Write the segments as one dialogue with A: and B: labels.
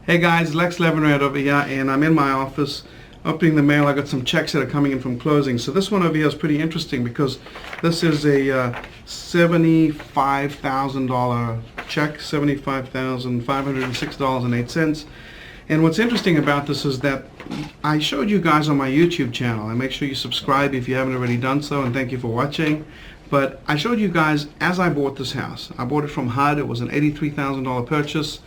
A: Hey guys, Lex Levinrad over here, and I'm in my office opening the mail. I got some checks that are coming in from closing. So this one over here is pretty interesting because this is a $75,000 check, $75,506.08. And what's interesting about this is that I showed you guys on my YouTube channel, and make sure you subscribe if you haven't already done so, and thank you for watching. But I showed you guys as I bought this house. I bought it from HUD. It was an $83,000 purchase.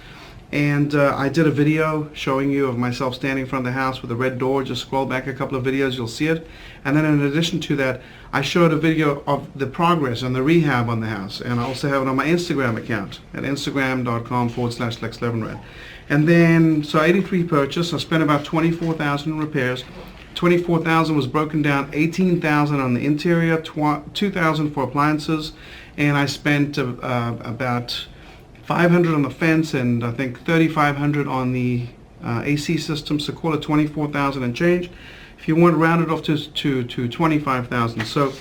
A: And I did a video showing you of myself standing in front of the house with a red door. Just scroll back a couple of videos, you'll see it. And then in addition to that, I showed a video of the progress and the rehab on the house. And I also have it on my Instagram account at instagram.com/LexLevinrad. And then, so 83 purchase. I spent about $24,000 in repairs. $24,000 was broken down, $18,000 on the interior, $2,000 for appliances, and I spent about $500 on the fence, and I think $3,500 on the AC system, so call it $24,000 and change. If you want, round it off to $25,000. So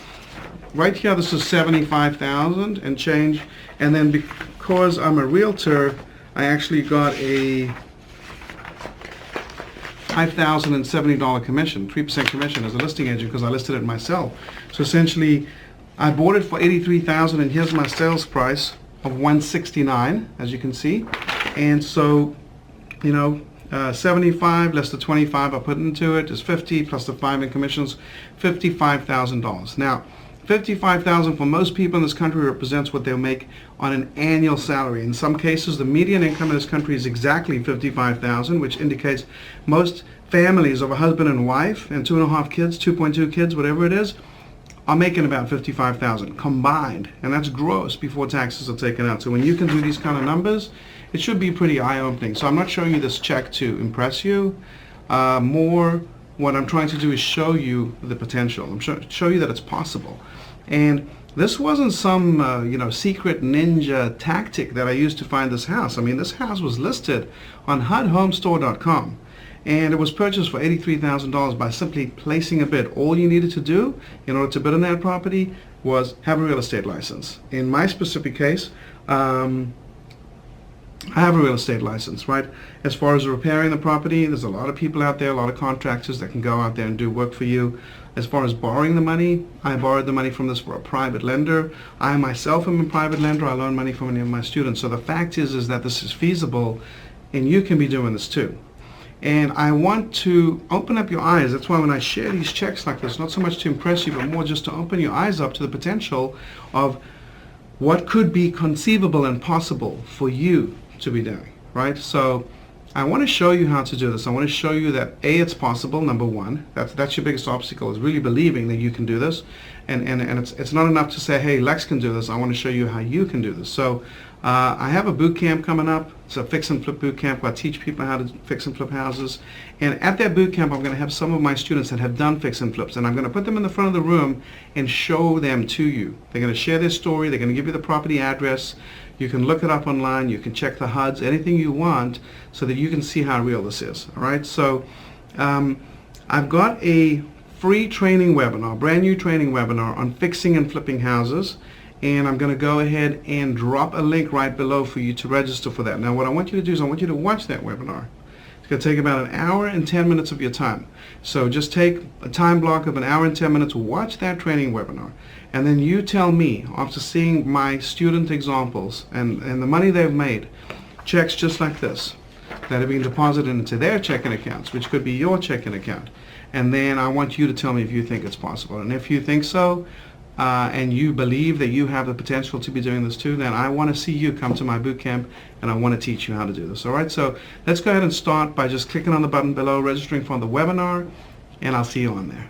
A: right here, this is $75,000 and change. And then because I'm a realtor, I actually got a $5,070 commission, 3% commission as a listing agent because I listed it myself. So essentially, I bought it for $83,000, and here's my sales price of $169, as you can see. And so, you know, 75 less the 25 I put into it is 50 plus the 5 in commissions, $55,000. Now, $55,000 for most people in this country represents what they'll make on an annual salary. In some cases, the median income in this country is exactly $55,000, which indicates most families of a husband and wife and 2.5 kids, 2.2 kids, whatever it is, are making about $55,000 combined, and that's gross before taxes are taken out. So when you can do these kind of numbers, it should be pretty eye-opening. So I'm not showing you this check to impress you. More, what I'm trying to do is show you the potential. I'm show you that it's possible. And this wasn't some secret ninja tactic that I used to find this house. I mean, this house was listed on HUDhomestore.com. And it was purchased for $83,000 by simply placing a bid. All you needed to do in order to bid on that property was have a real estate license. In my specific case, I have a real estate license, right? As far as repairing the property, there's a lot of people out there, a lot of contractors that can go out there and do work for you. As far as borrowing the money, I borrowed the money from this for a private lender. I myself am a private lender. I loan money from any of my students. So the fact is that this is feasible, and you can be doing this too. And I want to open up your eyes. That's why when I share these checks like this, not so much to impress you, but more just to open your eyes up to the potential of what could be conceivable and possible for you to be doing, right? So I want to show you how to do this. I want to show you that A, it's possible, number one. That's your biggest obstacle, is really believing that you can do this. And it's not enough to say, hey, Lex can do this. I want to show you how you can do this. So I have a boot camp coming up. It's a fix and flip boot camp where I teach people how to fix and flip houses. And at that boot camp, I'm going to have some of my students that have done fix and flips, and I'm going to put them in the front of the room and show them to you. They're going to share their story. They're going to give you the property address. You can look it up online. You can check the HUDs, anything you want, so that you can see how real this is. All right. So I've got a free training webinar, brand new training webinar on fixing and flipping houses. And I'm going to go ahead and drop a link right below for you to register for that. Now what I want you to do is I want you to watch that webinar. It's going to take about an hour and 10 minutes of your time. So just take a time block of an hour and 10 minutes, watch that training webinar, and then you tell me, after seeing my student examples and the money they've made, checks just like this, that are being deposited into their checking accounts, which could be your checking account. And then I want you to tell me if you think it's possible. And if you think so, and you believe that you have the potential to be doing this too, then I want to see you come to my boot camp, and I want to teach you how to do this. All right, so let's go ahead and start by just clicking on the button below, registering for the webinar, and I'll see you on there.